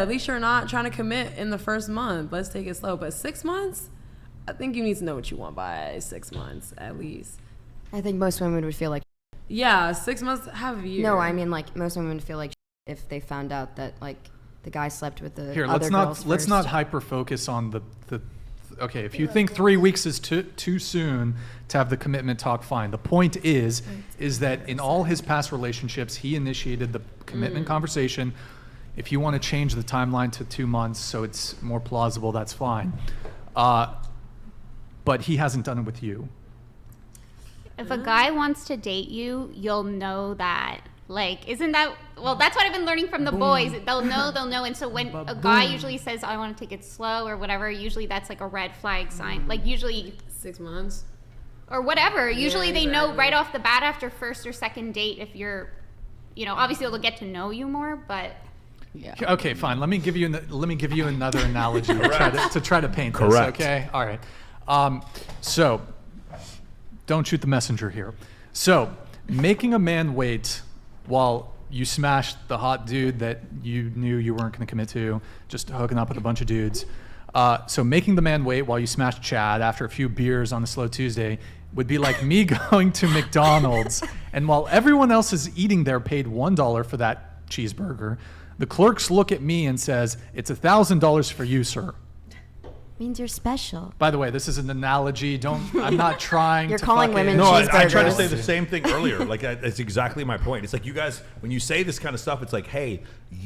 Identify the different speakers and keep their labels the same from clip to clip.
Speaker 1: at least you're not trying to commit in the first month. Let's take it slow. But 6 months, I think you need to know what you want by 6 months at least.
Speaker 2: I think most women would feel like.
Speaker 1: Yeah, 6 months, have a year.
Speaker 2: No, I mean like most women would feel like if they found out that like the guy slept with the
Speaker 3: Here,
Speaker 2: other girls
Speaker 3: let's
Speaker 2: first.
Speaker 3: not hyper focus on the. Okay, if you think 3 weeks is too soon to have the commitment talk, fine. The point is that in all his past relationships, he initiated the commitment conversation. If you want to change the timeline to 2 months so it's more plausible, that's fine. But he hasn't done it with you.
Speaker 4: If a guy wants to date you, you'll know that. Like, isn't that, well, that's what I've been learning from the boys. They'll know. And so when a guy usually says, I want to take it slow or whatever, usually that's like a red flag sign. Like usually
Speaker 1: 6 months.
Speaker 4: Or whatever. Usually they know right off the bat after first or second date if you're, obviously they'll get to know you more, but.
Speaker 1: Yeah.
Speaker 3: Okay, fine. Let me give you another analogy to try to paint this.
Speaker 5: Correct.
Speaker 3: Okay. All right. So, don't shoot the messenger here. So, making a man wait while you smashed the hot dude that you knew you weren't going to commit to, just hooking up with a bunch of dudes. So making the man wait while you smashed Chad after a few beers on a slow Tuesday would be like me going to McDonald's and while everyone else is eating there paid $1 for that cheeseburger, the clerks look at me and says, it's $1,000 for you, sir.
Speaker 2: Means you're special.
Speaker 3: By the way, this is an analogy. I'm not trying
Speaker 2: You're
Speaker 3: to
Speaker 2: calling women
Speaker 5: No, I tried to
Speaker 2: cheeseburgers.
Speaker 5: say the same thing earlier. Like, that's exactly my point. It's like you guys, when you say this kind of stuff, it's like, hey,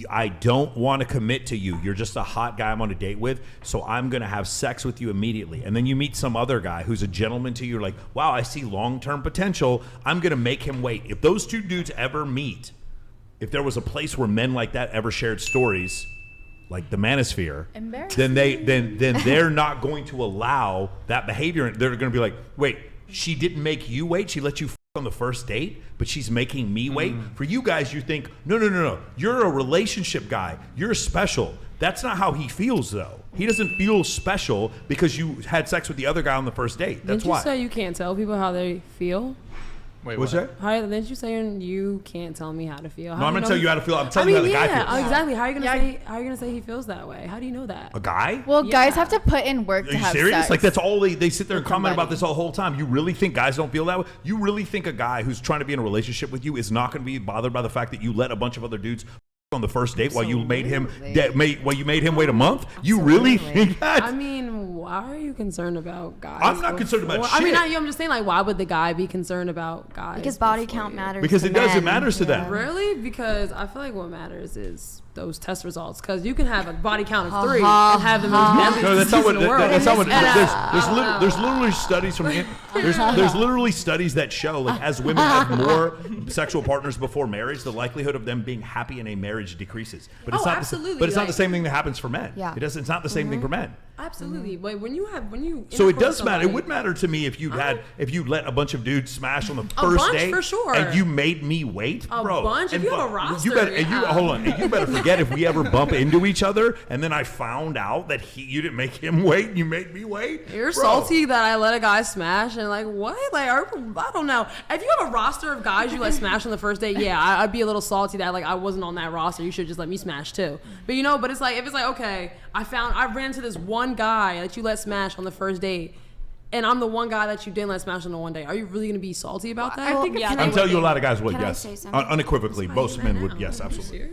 Speaker 5: I don't want to commit to you. You're just a hot guy I'm on a date with, so I'm going to have sex with you immediately. And then you meet some other guy who's a gentleman to you. You're like, wow, I see long-term potential. I'm going to make him wait. If those two dudes ever meet, if there was a place where men like that ever shared stories, like the manosphere, then they're not going to allow that behavior. They're going to be like, wait, she didn't make you wait. She let you on the first date, but she's making me wait. For you guys, you think, no. You're a relationship guy. You're special. That's not how he feels, though. He doesn't feel special because you had sex with the other guy on the first date. That's why.
Speaker 1: Didn't you say you can't tell people how they feel?
Speaker 3: Wait,
Speaker 5: What's that?
Speaker 1: Didn't you say you can't tell me how to feel?
Speaker 5: No, I'm gonna tell you how to feel. I'm telling you how the guy feels.
Speaker 1: Exactly. How are you gonna say he feels that way? How do you know that?
Speaker 5: A guy?
Speaker 6: Well, guys have to put in work
Speaker 5: Are
Speaker 6: to
Speaker 5: you
Speaker 6: have
Speaker 5: serious?
Speaker 6: sex.
Speaker 5: Like that's all they sit there and comment
Speaker 6: somebody.
Speaker 5: about this all whole time. You really think guys don't feel that way? You really think a guy who's trying to be in a relationship with you is not going to be bothered by the fact that you let a bunch of other dudes on the first date while you made him wait a month? You really think that?
Speaker 1: I mean, why are you concerned about guys?
Speaker 5: I'm not concerned about
Speaker 1: I mean,
Speaker 5: shit.
Speaker 1: I'm just saying, like, why would the guy be concerned about guys?
Speaker 2: Because body
Speaker 1: before
Speaker 2: count
Speaker 1: you?
Speaker 2: matters.
Speaker 5: Because
Speaker 2: to
Speaker 5: it does.
Speaker 2: men.
Speaker 5: It matters to them.
Speaker 1: Really? Because I feel like what matters is those test results. Because you can have a body count of 3 and have the most deadly
Speaker 5: No, that's not what.
Speaker 1: in the world.
Speaker 5: That's not what.
Speaker 1: And,
Speaker 5: There's literally studies from. There's literally studies that show like as women have more sexual partners before marriage, the likelihood of them being happy in a marriage decreases. But it's not.
Speaker 1: absolutely.
Speaker 5: But it's not the same thing that happens for men.
Speaker 2: Yeah.
Speaker 5: It doesn't. It's not the same thing for men.
Speaker 1: Absolutely. But when you.
Speaker 5: So it does matter. It would matter to me if you let a bunch of dudes smash on the first
Speaker 1: bunch
Speaker 5: date
Speaker 1: for sure.
Speaker 5: and you made me wait,
Speaker 1: A
Speaker 5: bro.
Speaker 1: bunch? If you have a roster,
Speaker 5: you better,
Speaker 1: yeah.
Speaker 5: hold on. And you better forget if we ever bump into each other and then I found out that you didn't make him wait and you made me wait.
Speaker 1: You're
Speaker 5: bro.
Speaker 1: salty that I let a guy smash and like what? Like I don't know. If you have a roster of guys you let smash on the first date, yeah, I'd be a little salty that like I wasn't on that roster. You should just let me smash too. But but it's like if it's like okay, I ran to this one guy that you let smash on the first date. And I'm the one guy that you didn't let smash on the one day. Are you really going to be salty about that?
Speaker 6: I think it's
Speaker 5: I'm telling you, a lot of guys would.
Speaker 2: Can I
Speaker 5: Yes,
Speaker 2: say something?
Speaker 5: unequivocally, most men would. Yes, absolutely.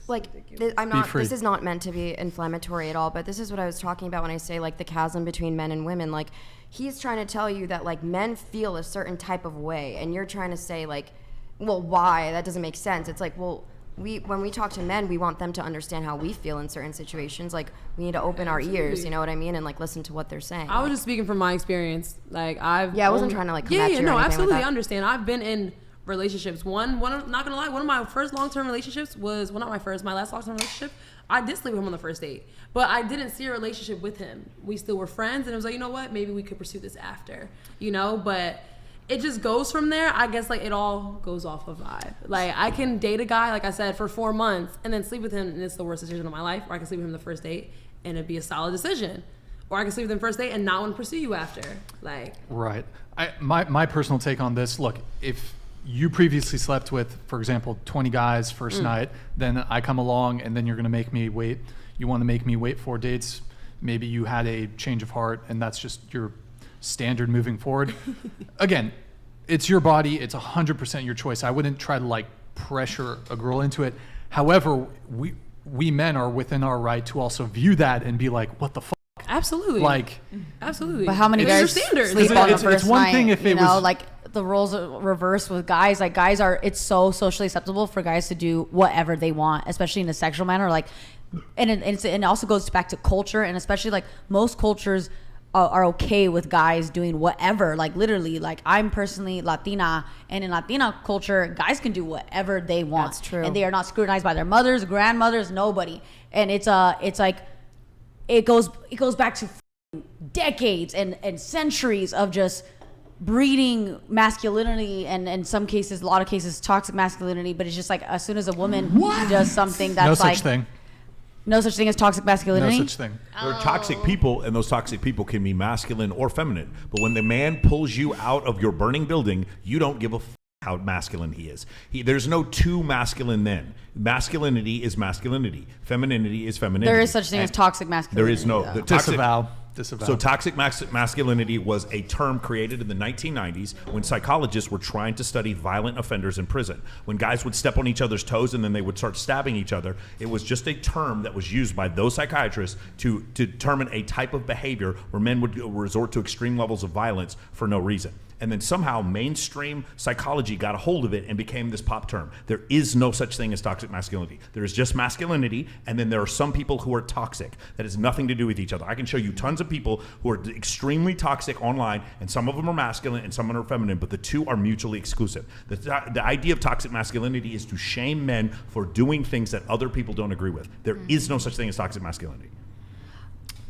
Speaker 2: This is not meant to be inflammatory at all, but this is what I was talking about when I say like the chasm between men and women. Like he's trying to tell you that like men feel a certain type of way, and you're trying to say like, well, why? That doesn't make sense. It's like, well, when we talk to men, we want them to understand how we feel in certain situations. Like we need to open our ears, you know what I mean, and like listen to what they're saying.
Speaker 1: I was just speaking from my experience. Like I
Speaker 2: wasn't trying to like come at you or
Speaker 1: no,
Speaker 2: anything
Speaker 1: absolutely,
Speaker 2: like that.
Speaker 1: I understand. I've been in relationships. One, I'm not gonna lie. One of my first long-term relationships was not my first. My last long-term relationship, I did sleep with him on the first date, but I didn't see a relationship with him. We still were friends, and it was like, you know what? Maybe we could pursue this after, But it just goes from there. I guess like it all goes off of vibe. Like I can date a guy, like I said, for 4 months and then sleep with him, and it's the worst decision of my life. Or I can sleep with him the first date, and it'd be a solid decision. Or I can sleep with him first date and not want to pursue you after. Like
Speaker 3: Right. My personal take on this, look, if you previously slept with, for example, 20 guys first night, then I come along and then you're going to make me wait. You want to make me wait 4 dates. Maybe you had a change of heart and that's just your standard moving forward. Again, it's your body. It's 100% your choice. I wouldn't try to like pressure a girl into it. However, we men are within our right to also view that and be like, what the fuck?
Speaker 1: Absolutely.
Speaker 3: Like,
Speaker 1: absolutely.
Speaker 6: But how many
Speaker 1: It's
Speaker 6: guys
Speaker 1: your standards.
Speaker 6: sleep on the
Speaker 3: it's
Speaker 6: first
Speaker 3: one
Speaker 6: night?
Speaker 3: thing if
Speaker 6: you
Speaker 3: it
Speaker 6: know,
Speaker 3: was-
Speaker 6: like the roles are reversed with guys. Like guys are, it's so socially acceptable for guys to do whatever they want, especially in a sexual manner. Like, and it also goes back to culture, and especially like most cultures are okay with guys doing whatever. Like literally, like I'm personally Latina, and in Latina culture, guys can do whatever they want.
Speaker 2: That's true.
Speaker 6: And they are not scrutinized by their mothers, grandmothers, nobody. And it's like it goes back to decades and centuries of just breeding masculinity, and in some cases, a lot of cases, toxic masculinity. But it's just like as soon as a woman does something that's
Speaker 3: no
Speaker 6: like
Speaker 3: such thing.
Speaker 6: no such thing as toxic
Speaker 3: No
Speaker 6: masculinity.
Speaker 3: such thing.
Speaker 5: There are toxic people, and those toxic people can be masculine or feminine. But when the man pulls you out of your burning building, you don't give a how masculine he is. There's no too masculine then. Masculinity is masculinity. Femininity is femininity.
Speaker 6: There is such thing as toxic masculinity.
Speaker 5: There is no.
Speaker 6: though.
Speaker 5: The toxic,
Speaker 3: Disavow.
Speaker 5: So toxic masculinity was a term created in the 1990s when psychologists were trying to study violent offenders in prison. When guys would step on each other's toes and then they would start stabbing each other, it was just a term that was used by those psychiatrists to determine a type of behavior where men would resort to extreme levels of violence for no reason. And then somehow mainstream psychology got a hold of it and became this pop term. There is no such thing as toxic masculinity. There is just masculinity, and then there are some people who are toxic. That has nothing to do with each other. I can show you tons of people who are extremely toxic online, and some of them are masculine and some are feminine, but the two are mutually exclusive. The idea of toxic masculinity is to shame men for doing things that other people don't agree with. There is no such thing as toxic masculinity.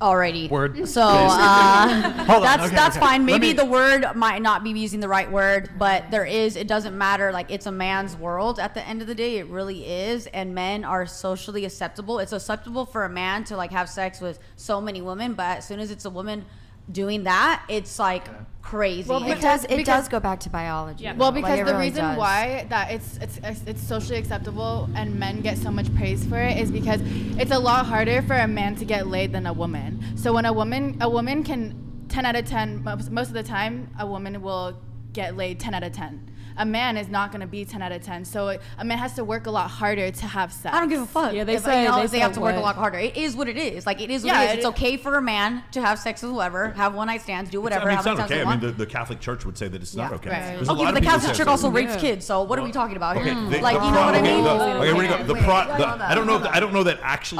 Speaker 6: Alrighty.
Speaker 3: Word.
Speaker 6: So
Speaker 3: Hold on.
Speaker 6: that's
Speaker 3: Okay,
Speaker 6: that's
Speaker 3: okay.
Speaker 6: fine.
Speaker 3: Let
Speaker 6: Maybe
Speaker 3: me-
Speaker 6: the word might not be using the right word, but it doesn't matter. Like it's a man's world at the end of the day. It really is. And men are socially acceptable. It's acceptable for a man to like have sex with so many women, but as soon as it's a woman doing that, it's like crazy.
Speaker 7: Well,
Speaker 2: It does go back to biology.
Speaker 7: Well,
Speaker 2: Like,
Speaker 7: because
Speaker 2: it
Speaker 7: the
Speaker 2: really
Speaker 7: reason
Speaker 2: does.
Speaker 7: why that it's socially acceptable and men get so much praise for it is because it's a lot harder for a man to get laid than a woman. So when a woman can 10 out of 10 most of the time a woman will get laid 10 out of 10. A man is not going to be 10 out of 10. So a man has to work a lot harder to have sex.
Speaker 6: I don't give a fuck.
Speaker 1: Yeah, they
Speaker 6: if,
Speaker 1: say-
Speaker 6: you know,
Speaker 1: they
Speaker 6: if they
Speaker 1: say
Speaker 6: have to work a
Speaker 1: what?
Speaker 6: lot harder. It is what it is. Like it is what
Speaker 7: Yeah,
Speaker 6: it is. It's
Speaker 7: it-
Speaker 6: okay for a man to have sex with whoever, have one night stands, do whatever.
Speaker 5: I mean,
Speaker 6: have
Speaker 5: it's
Speaker 6: as
Speaker 5: not
Speaker 6: many times
Speaker 5: okay.
Speaker 6: they
Speaker 5: I mean,
Speaker 6: want.
Speaker 5: the Catholic Church would say that it's not
Speaker 6: Yeah.
Speaker 5: okay.
Speaker 7: Right.
Speaker 5: There's a
Speaker 6: Okay,
Speaker 5: lot
Speaker 6: but
Speaker 5: of
Speaker 6: the
Speaker 5: people
Speaker 6: Catholic
Speaker 5: that
Speaker 6: Church
Speaker 5: say
Speaker 6: also
Speaker 5: that.
Speaker 6: rapes kids. So what are we talking about here?
Speaker 5: Okay,
Speaker 6: Like you know what I mean?
Speaker 5: Okay, you know that actually